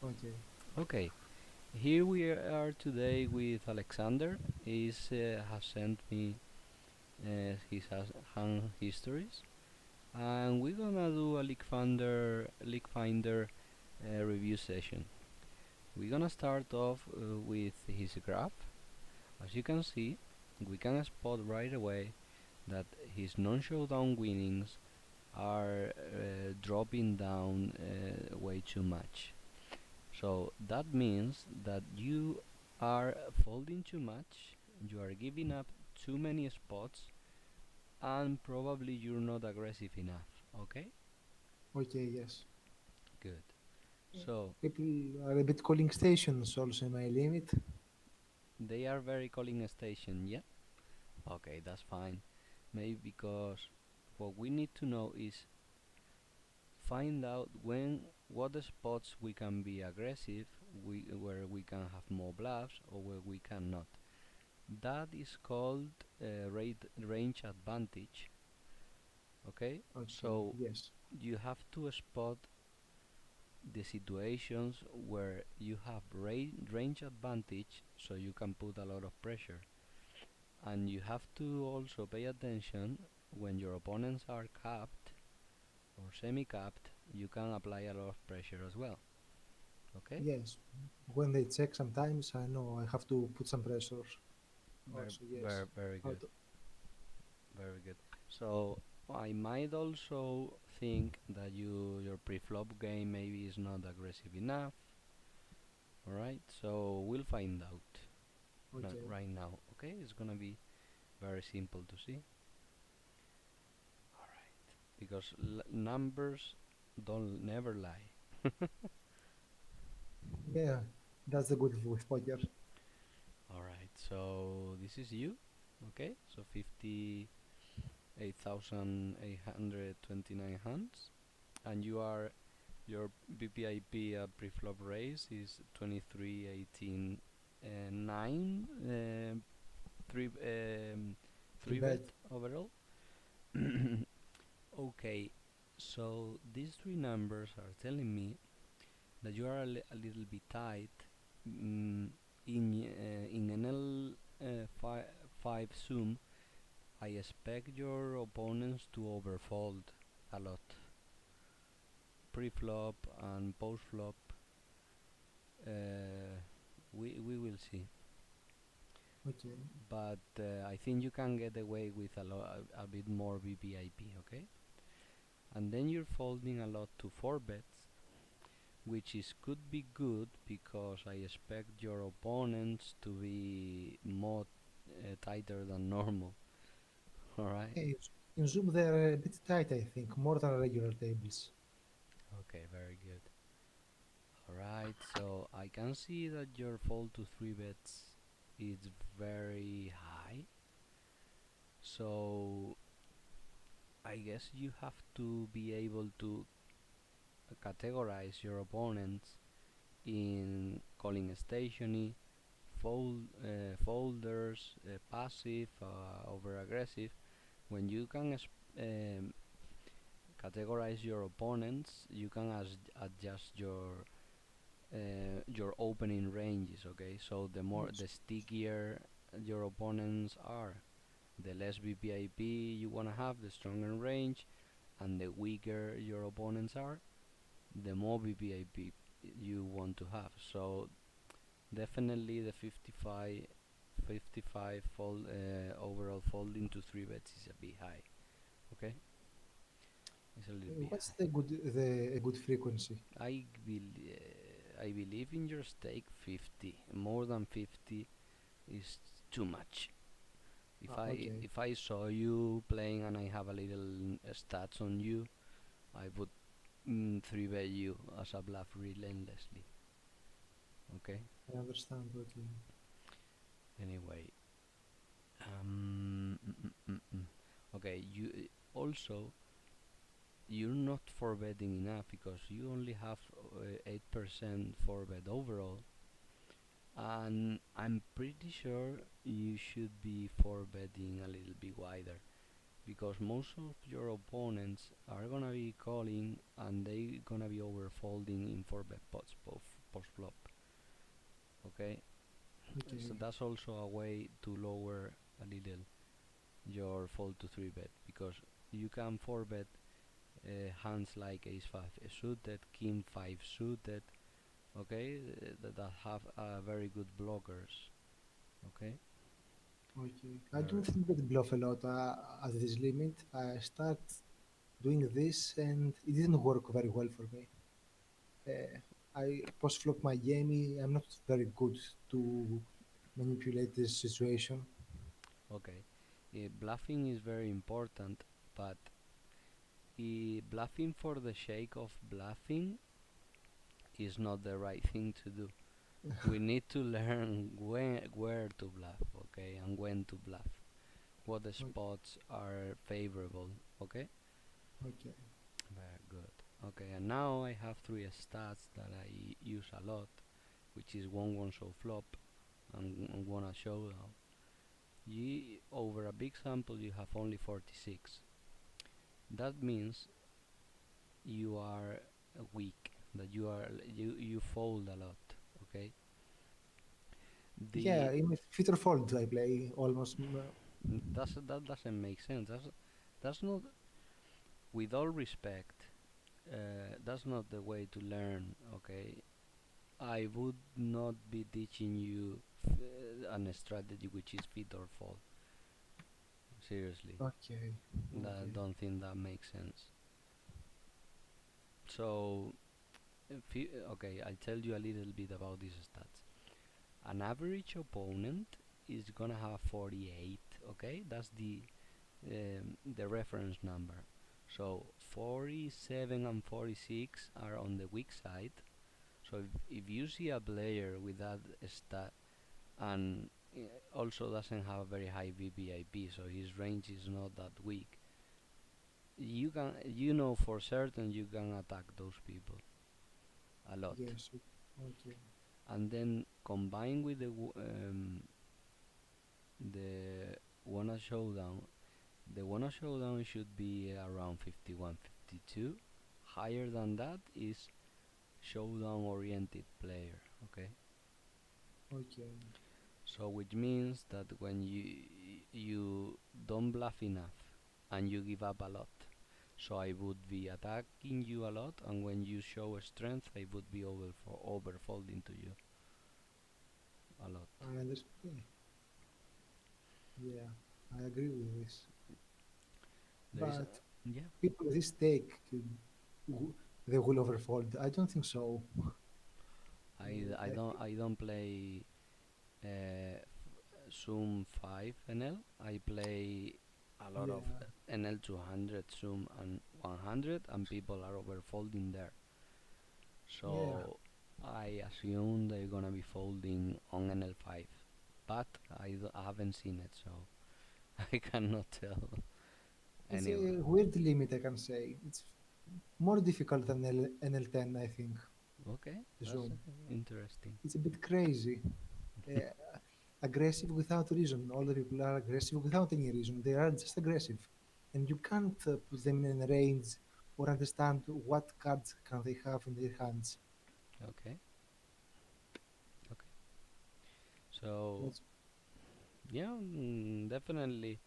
Okay. Okay, here we are today with Alexander. He has sent me his hand histories, and we're gonna do a Leak Finder review session. We're gonna start off with his graph. As you can see, we can spot right away that his non-showdown winnings are dropping down way too much. So that means that you are folding too much, you are giving up too many spots, and probably you're not aggressive enough. Okay? Okay, yes. Good. So People are a bit calling stations also in my limit. they are very calling a station, yeah? Okay, that's fine. Maybe because what we need to know is find out when what spots we can be aggressive, where we can have more bluffs or where we cannot. That is called range advantage. Okay, Okay, so yes. you have to spot the situations where you have range advantage, so you can put a lot of pressure, and you have to also pay attention when your opponents are capped or semi-capped. You can apply a lot of pressure as well. Okay, Yes. When they check sometimes, I know I have to put some pressure. very Also, yes. very very How good, to, very good. So I might also think that your pre-flop game maybe is not aggressive enough. Alright, so we'll find out okay. right now. Okay, it's gonna be very simple to see. Alright, because numbers don't never lie. Yeah, that's the good with poker. Alright, so this is you. Okay, so 58,829 hands, and your BPIP pre-flop raise is 2318 9 three Three three bet bet. overall. Okay, so these three numbers are telling me that you are a little bit tight mm, in NL five zoom. I expect your opponents to overfold a lot pre-flop and post-flop. Uh, we will see, Okay. but I think you can get away with a bit more VVIP. Okay, and then you're folding a lot to four bets, which is could be good because I expect your opponents to be more tighter than normal. All right. Hey, in Zoom they're a bit tight, I think, more than regular tables. Okay, very good. All right. So I can see that your fold to three bets is very high. So I guess you have to be able to categorize your opponents in calling stationy, folders, passive, over aggressive. When you can categorize your opponents, you can adjust your opening ranges. Okay, so Yes. the stickier your opponents are, the less VPIP you wanna have, the stronger range, and the weaker your opponents are, the more VPIP you want to have. So definitely the 55 overall folding to 3 bets is a bit high. Okay, it's a little bit What's high. the a good frequency? I believe in your stake 50. More than 50 is too much. Okay. If I saw you playing and I have a little stats on you, I would 3 bet you as a bluff relentlessly. Okay. I understand. Okay. Anyway, um, mm, mm, mm, mm. Okay. Also you're not for betting enough because you only have 8% for bet overall, and I'm pretty sure you should be for betting a little bit wider because most of your opponents are gonna be calling and they gonna be overfolding in 4 bet Okay, so Okay. that's also a way to lower a little your fold to 3 bet, because you can 4 bet hands like ace 5 suited, king 5 suited, okay, that have very good blockers, okay. Okay. I Ver- don't think that bluff a lot at this limit. I start doing this and it didn't work very well for me. Uh, I post flop my game. I'm not very good to manipulate this situation. okay, bluffing is very important, but bluffing for the sake of bluffing is not the right thing to do. We need to learn where to bluff, okay, and when to bluff. What the O- spots are favorable, okay? Okay. Very good. Okay, and now I have three stats that I use a lot, which is one show flop and one a showdown. Over a big sample, you have only 46. That means you are weak. That you fold a lot. Okay. Yeah, The in fit or fold I play almost. that doesn't make sense. That's not. With all respect, that's not the way to learn. Okay. I would not be teaching you an strategy which is fit or fall. Seriously, Okay. I Okay. don't think that makes sense. So, okay, I'll tell you a little bit about these stats. An average opponent is gonna have 48. Okay, that's the reference number. So 47 and 46 are on the weak side. So if you see a player with that stat and also doesn't have a very high VVIP, so his range is not that weak, you know for certain you can attack those people a lot. Yes. Okay. And then combined with the wanna showdown, the wanna showdown should be around 51, 52. Higher than that is showdown oriented player. Okay, Okay. so which means that when you don't bluff enough and you give up a lot, so I would be attacking you a lot, and when you show strength I would be overfolding to you a lot. I understand. Yeah, I agree with this. There is But yeah, people with this take, w- they will overfold. I don't think so. I don't play Zoom 5 NL. I play a lot of Yeah, NL 200 Zoom and 100, and people are overfolding there. yeah. So I assume they're gonna be folding on NL5, but I haven't seen it, so I cannot tell. It's Anyway, a weird limit, I can say. It's more difficult than NL10, I think. okay, that's Zoom. interesting. It's a bit crazy. Uh, Aggressive without reason. All the people are aggressive without any reason. They are just aggressive, and you can't put them in a range or understand what cards can they have in their hands. Okay, okay. So That's yeah, definitely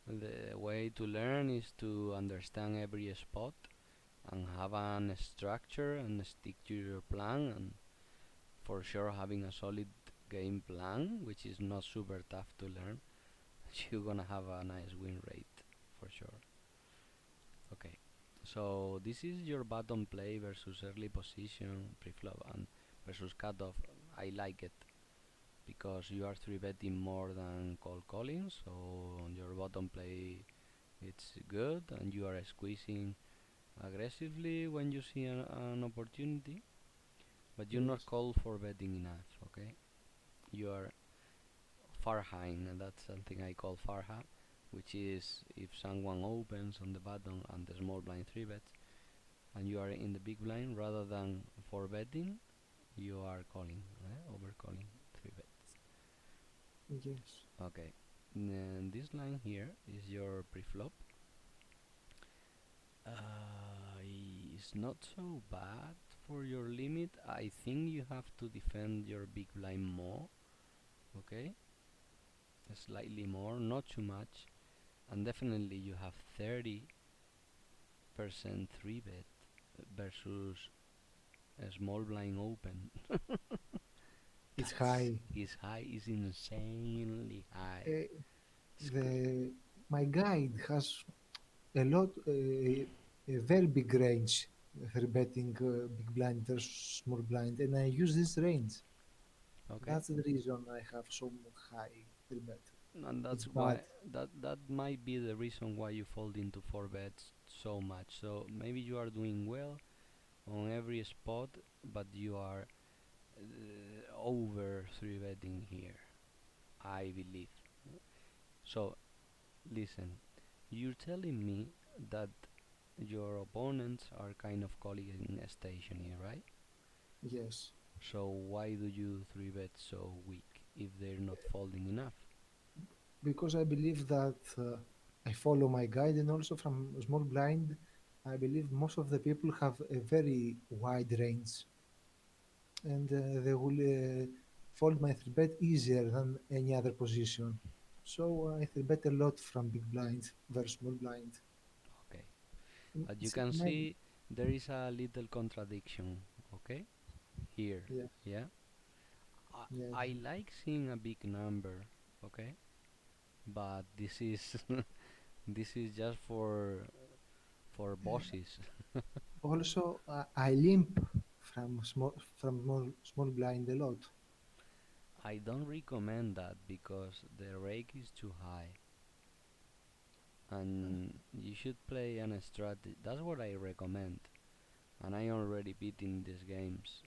the way to learn is to understand every spot and have an structure and stick to your plan, and for sure having a solid game plan, which is not super tough to learn. You're gonna have a nice win rate for sure. Okay, so this is your bottom play versus early position pre-flop and versus cutoff. I like it because you are 3 betting more than call calling, so your bottom play it's good and you are squeezing aggressively when you see an opportunity, but you're not yes. called for betting enough. Okay, you are farhine, and that's something I call farha, which is if someone opens on the button and the small blind 3 bets and you are in the big blind, rather than for betting you are calling, over calling 3 bets. Yes. Okay, then this line here is your pre-flop. It's not so bad for your limit, I think you have to defend your big blind more, okay? Slightly more, not too much, and definitely you have 30% 3 bet versus a small blind open. It's That's high. is high, is insanely high. Uh, Sc- the my guide has a lot, a very big range for betting big blind versus small blind, and I use this range. okay, That's the reason I have so high free bet. and It's that's bad. why that might be the reason why you fold into 4 bets so much. So maybe you are doing well on every spot, but you are over 3 betting here, I believe. So listen, you're telling me that your opponents are kind of calling a station here, right? Yes, So why do you 3 bet so weak if they're not folding enough? because I believe that I follow my guide, and also from small blind, I believe most of the people have a very wide range, and they will fold my three bet easier than any other position. So I three bet a lot from big blind versus small blind. Okay. Mm, As you It's can maybe see, there is a little contradiction, okay? Here, yes, yeah? I, yes. I like seeing a big number, okay? But this is this is just for bosses. Also, I limp from small blind a lot. I don't recommend that because the rake is too high and you should play an strategy. That's what I recommend. And I already beat in these games.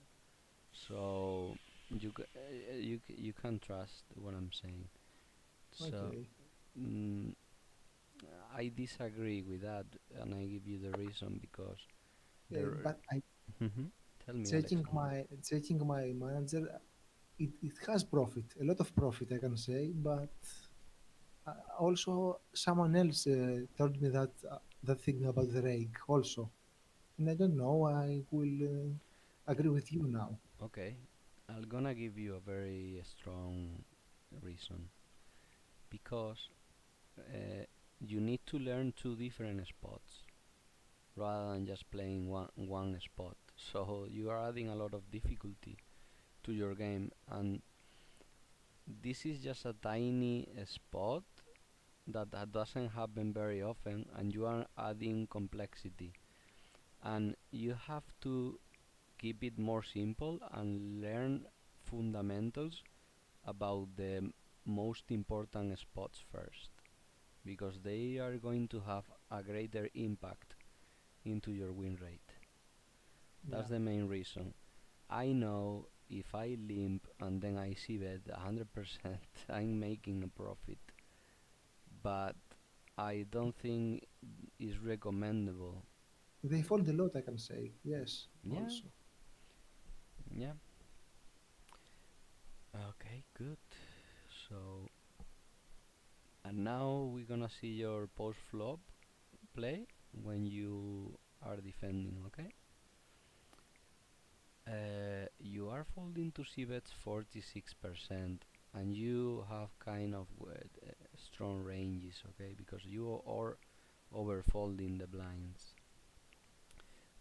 So you can trust what I'm saying. So Okay, mm, I disagree with that, and I give you the reason because there. but I Mhm. Tell me, checking Alexander. my manager. It has profit, a lot of profit, I can say. But also, someone else told me that thing about the rake also, and I don't know. I will agree with you now. Okay, I'm gonna give you a very strong reason because you need to learn two different spots rather than just playing one spot. So you are adding a lot of difficulty to your game, and this is just a tiny spot that doesn't happen very often, and you are adding complexity. And you have to keep it more simple and learn fundamentals about the most important spots first, because they are going to have a greater impact into your win rate. That's Yeah, the main reason. I know if I limp and then I see bet 100%, I'm making a profit, but I don't think it's recommendable. they fold a lot, I can say. Yes, Yeah, also. yeah. Okay, good. So, and now we're gonna see your post flop play when you are defending, okay? You are folding to c bets 46%, and you have kind of strong ranges, okay? Because you are overfolding the blinds,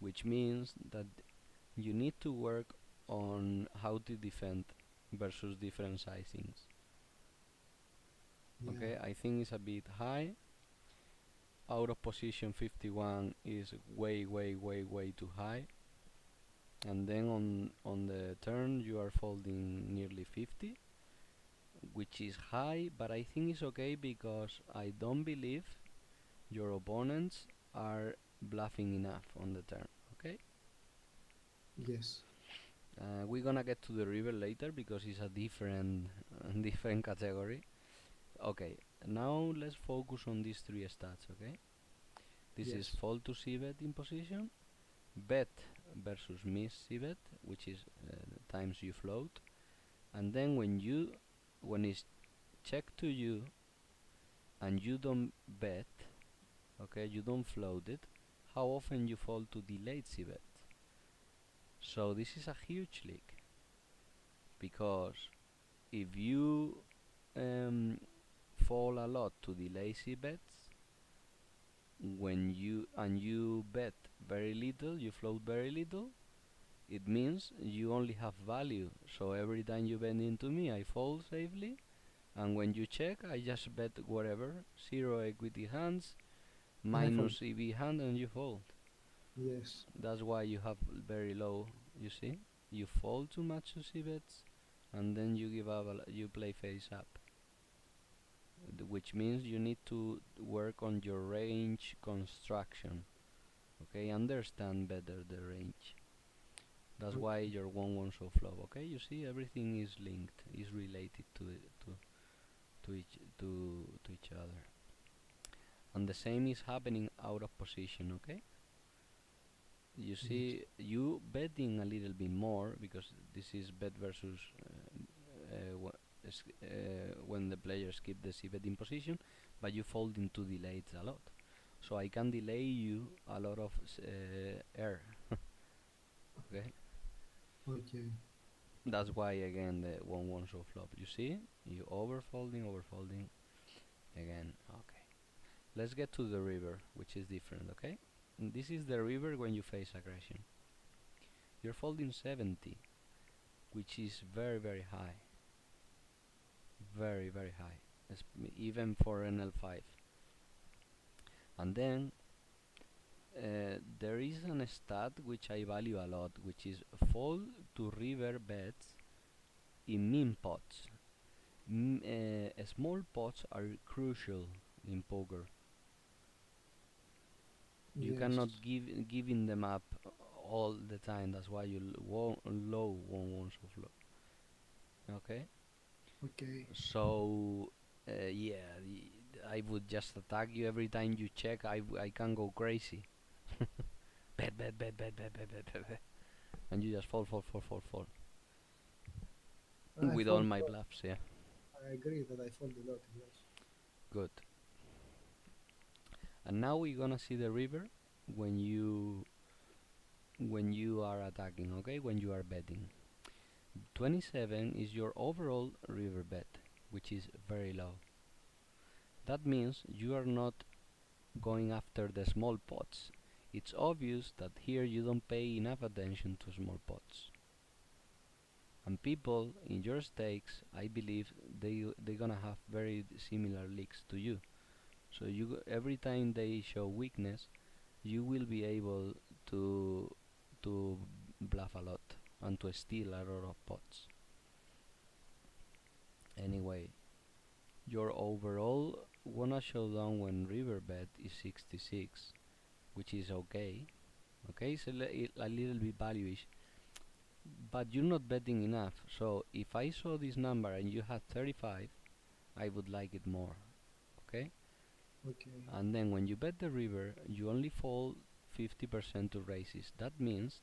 which means that you need to work on how to defend versus different sizings. Yeah, Okay, I think it's a bit high. Out of position 51 is way too high. And then on the turn you are folding nearly 50, which is high, but I think it's okay because I don't believe your opponents are bluffing enough on the turn. Okay, yes, we're gonna get to the river later because it's a different different category. Okay, now let's focus on these three stats. Okay, this is yes, fold to c-bet in position, bet versus miss c-bet, which is times you float, and then when it's checked to you and you don't bet, okay, you don't float it, how often you fall to delayed c-bet. So this is a huge leak, because if you fall a lot to the lazy bets, when you bet very little, you float very little, it means you only have value. So every time you bet into me, I fold safely, and when you check, I just bet whatever, zero equity hands, And I fold. minus EV hand, and you fold. Yes. That's why you have very low. You see, you fold too much to C bets, and then you give up. You play face up, which means you need to work on your range construction. Okay, understand better the range. That's why Okay. your 1-1 so flop. Okay, you see, everything is linked, is related to each other, and the same is happening out of position. Okay, you Yes. see, you betting a little bit more because this is bet versus when the players keep the c bet in position, but you fold into delays a lot. So I can delay you a lot of air. Okay, Okay. that's why again the 1-1 so flop. You see, you overfolding again. Okay, let's get to the river, which is different. Okay, and this is the river when you face aggression. You're folding 70, which is very high, very high, even for an L5. And then there is an stat which I value a lot, which is fold to river bets in min pots. Small pots are crucial in poker. You cannot Yes. giving them up all the time. That's why you low one so low. Okay. Okay. So yeah, I would just attack you every time you check. I can go crazy. Bet, and you just fall I with all fold my a lot. bluffs. Yeah, I agree that I fold a lot. Yes. good. And now we're gonna see the river when you are attacking. Okay, when you are betting. 27 is your overall river bet, which is very low. That means you are not going after the small pots. It's obvious that here you don't pay enough attention to small pots. And people in your stakes, I believe they're gonna have very similar leaks to you. So every time they show weakness, you will be able to to bluff a lot and to steal a lot of pots. Anyway, your overall wanna showdown when river bet is 66, which is okay. Okay, it's a little bit value-ish, but you're not betting enough. So if I saw this number and you had 35, I would like it more. Okay, Okay. and then when you bet the river, you only fall 50% to races. That means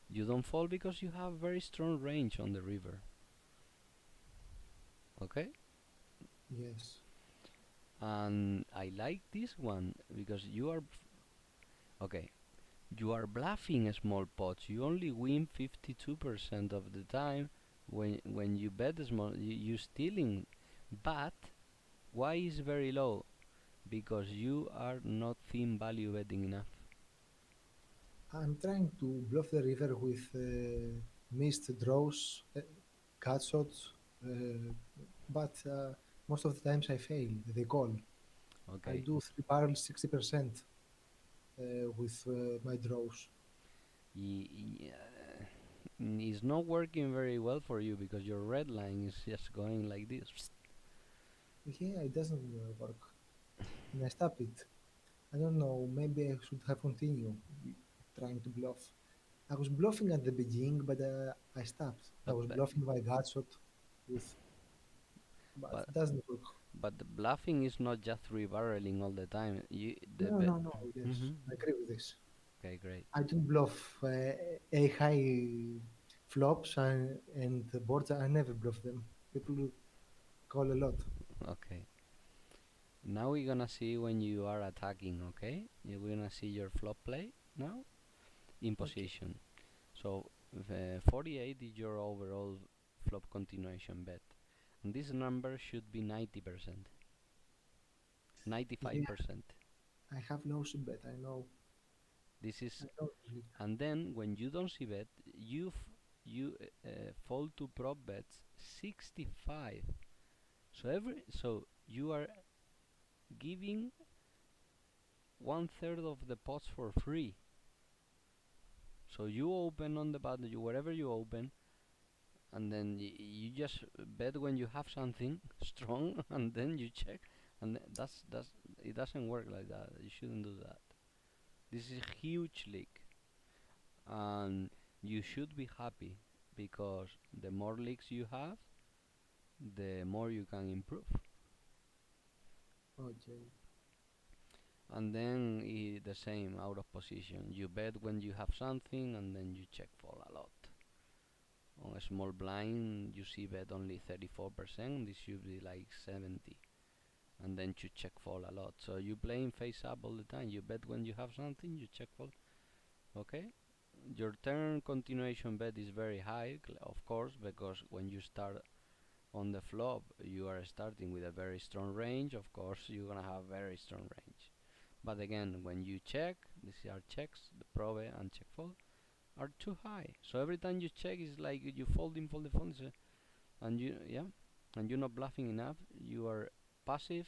you don't fall because you have very strong range on the river. Okay, Yes. and I like this one because okay. You are bluffing small pots. You only win 52% of the time when you bet small. You stealing, but why is very low? Because you are not thin value betting enough. I'm trying to bluff the river with missed draws, cut shots, but most of the times I fail. They call. I Okay, do three barrels 60% with my draws. it's not working very well for you because your red line is just going like this. Yeah, it doesn't work, and I stop it. I don't know. Maybe I should have continued trying to bluff. I was bluffing at the beginning, but I stopped. I But was but bluffing my gut shot with, but but it doesn't work. but the bluffing is not just three barreling all the time. You the No, be- no, no. Yes, I agree with this. Okay, great. I don't bluff a high flops and the boards. I never bluff them. People call a lot. Okay. Now we're gonna see when you are attacking, okay? We're gonna see your flop play now in Okay. position. So 48 is your overall flop continuation bet, and this number should be 90%, Yeah, 95%. I have no bet. This I is, know this league. and then when you don't see bet, you fall to prop bets 65. So you are giving 1/3 of the pots for free. So you open on the button, wherever you open, and then you just bet when you have something strong, and then you check, and that's it doesn't work like that. You shouldn't do that. This is a huge leak, and you should be happy because the more leaks you have, the more you can improve. Okay. And then the same out of position. You bet when you have something, and then you check fold a lot. On a small blind, you see bet only 34%. This should be like 70, and then you check fold a lot. So you playing face up all the time. You bet when you have something, you check fold. Okay. Your turn continuation bet is very high, of course, because when you start on the flop, you are starting with a very strong range. Of course, you're gonna have very strong range. But again, when you check, these are checks, the probe and check fold are too high. So every time you check, it's like you folding, and and you're not bluffing enough. You are passive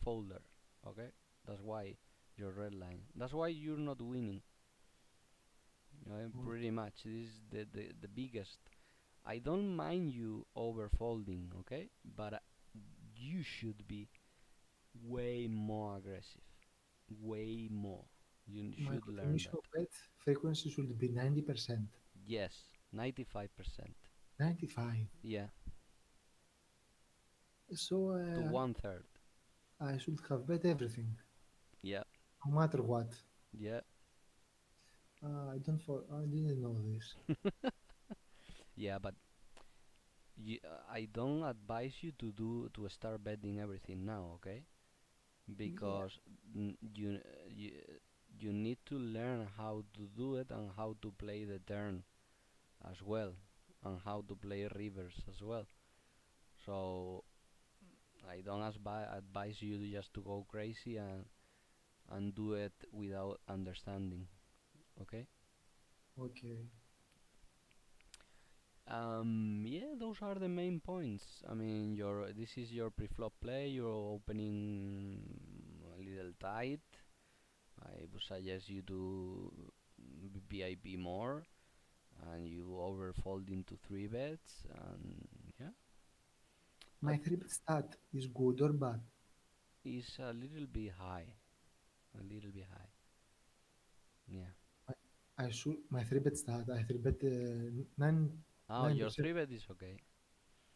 folder. Okay, that's why your red line. That's why you're not winning. Oh, Pretty much, this is the biggest. I don't mind you over folding, okay, but you should be way more aggressive, way more. You my should learn continuation that. bet frequency should be 90%. Yes, 95%. 95. Yeah, So to 1/3. I should have bet everything, Yeah, no matter what. yeah, I didn't know this. yeah. But I don't advise you to start betting everything now, okay? Yeah, Because you need to learn how to do it and how to play the turn as well, and how to play rivers as well. So I don't advise you just to go crazy and do it without understanding. Okay. okay. Yeah, those are the main points. I mean, your this is your pre-flop play. You're opening a little tight. I would suggest you do VIP more, and you overfold into three bets, and yeah, My 3-bet stat is good or bad? it's a little bit high, a little bit high. Yeah. I, I should my 3-bet stat. I 3-bet nine Oh, nine your percent. three bet is okay.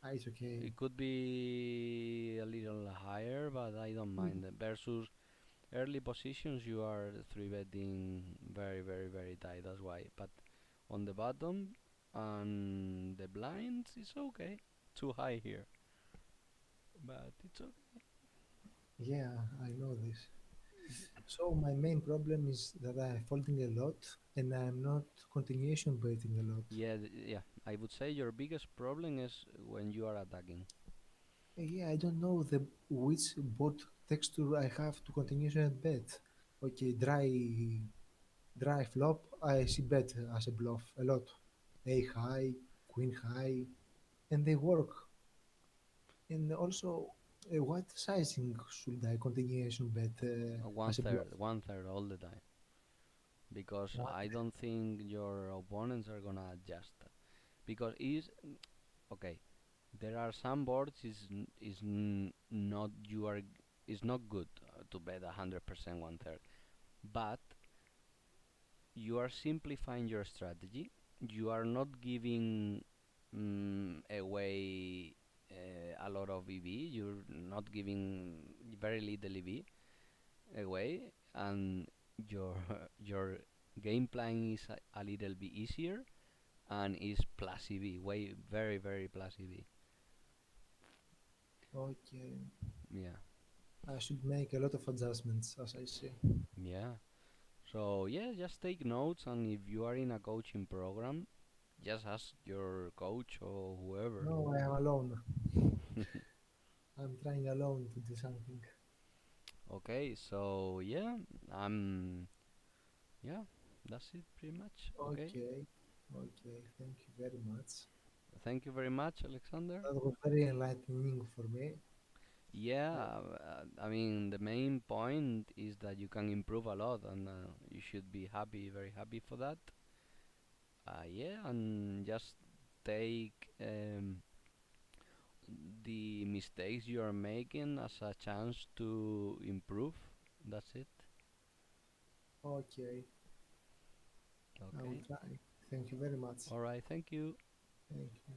It's okay. It could be a little higher, but I don't Mm, mind. Versus early positions, you are three betting very, very, very tight. That's why. But on the bottom and the blinds, it's okay. Too high here, but it's okay. yeah, I know this. So my main problem is that I'm folding a lot and I'm not continuation betting a lot. Yeah, yeah. I would say your biggest problem is when you are attacking. Yeah, I don't know the which board texture I have to continuation bet. Okay, dry flop. I see bet as a bluff a lot. A high, queen high, and they work. And also, what sizing should I continuation bet One as a bluff? third, one third all the time. Because What? I don't think your opponents are gonna adjust that. Because is okay. There are some boards not you are is not good to bet 100% 1/3, but you are simplifying your strategy. You are not giving away a lot of EV. You're not giving very little EV away, and your your game plan is a little bit easier and is plus EV, way very very plus EV. Okay. Yeah, I should make a lot of adjustments, as I say. yeah. So yeah, just take notes, and if you are in a coaching program, just ask your coach or whoever. No, I am alone. I'm trying alone to do something. Okay, so yeah, I'm yeah, that's it pretty much. Okay, Okay, okay, thank you very much. thank you very much, Alexander. That was very enlightening for me. Yeah, Uh, I mean the main point is that you can improve a lot, and you should be happy, very happy for that. Yeah, and just take the mistakes you are making as a chance to improve. That's it. okay, I will Okay. try. Thank you very much. All right. Thank you. Thank you.